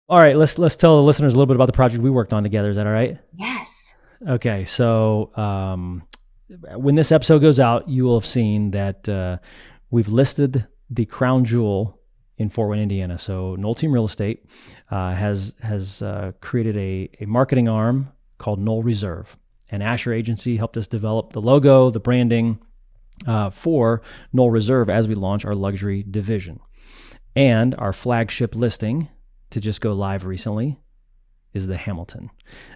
All right, let's tell the listeners a little bit about the project we worked on together. Is that all right? Yes. Okay, so when this episode goes out, you will have seen that we've listed the crown jewel in Fort Wayne, Indiana. So Knoll Team Real Estate has created a marketing arm called Knoll Reserve. And Asher Agency helped us develop the logo, the branding for Knoll Reserve as we launch our luxury division. And our flagship listing to just go live recently is the Hamilton.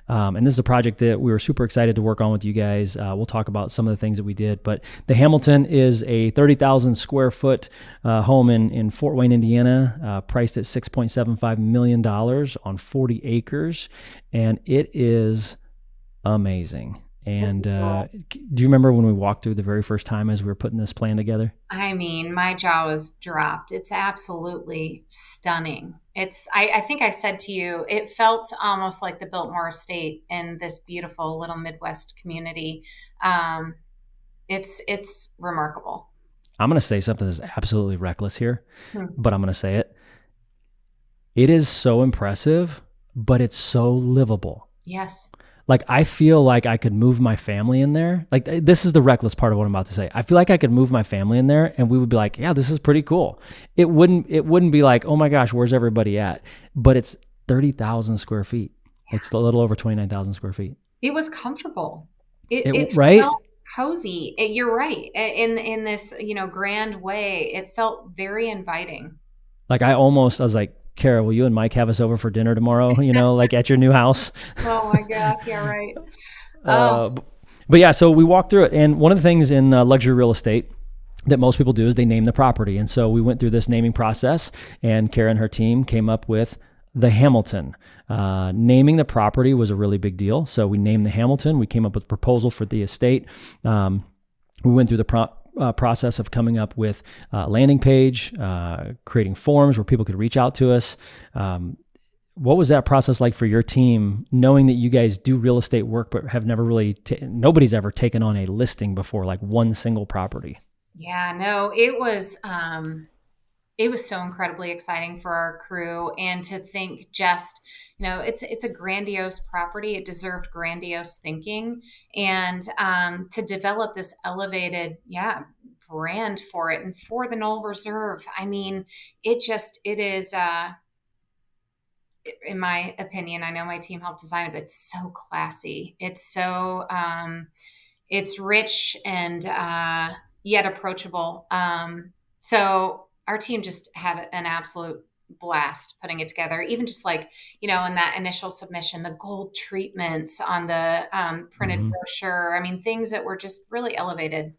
And this is a project that we were super excited to work on with you guys. We'll talk about some of the things that we did, but the Hamilton is a 30,000 square foot home in Fort Wayne, Indiana, priced at $6.75 million on 40 acres. And it is amazing. And do you remember when we walked through the very first time as we were putting this plan together? I mean, my jaw was dropped. It's absolutely stunning. I think I said to you, it felt almost like the Biltmore Estate in this beautiful little Midwest community. Um, it's remarkable. I'm going to say something that's absolutely reckless here, Hmm. but I'm going to say it. It is so impressive, but it's so livable. Yes. Like, I feel like I could move my family in there. Like, this is the reckless part of what I'm about to say. I feel like I could move my family in there and we would be like, yeah, this is pretty cool. It wouldn't be like, oh my gosh, where's everybody at? But it's 30,000 square feet. It's a little over 29,000 square feet. It was comfortable. It Right? felt cozy. You're right. In this, grand way, it felt very inviting. Like, I was like, Kara, will you and Mike have us over for dinner tomorrow? Like at your new house? Oh my God. Yeah, right. Oh, Uh, but yeah, so we walked through it. And one of the things in luxury real estate that most people do is they name the property. And so we went through this naming process, and Kara and her team came up with the Hamilton. Naming the property was a really big deal. So we named the Hamilton. We came up with a proposal for the estate. We went through the process of coming up with a landing page, creating forms where people could reach out to us. What was that process like for your team, knowing that you guys do real estate work, but have never really, nobody's ever taken on a listing before, like one single property? yeah, no, it was so incredibly exciting for our crew, and to think just, it's a grandiose property. It deserved grandiose thinking, and to develop this elevated, yeah, brand for it and for the Knoll Reserve. I mean, it is, in my opinion, I know my team helped design it, but it's so classy. It's rich and yet approachable. So our team just had an absolute blast putting it together. Even just like, in that initial submission, the gold treatments on the printed Mm-hmm. brochure. I mean, things that were just really elevated.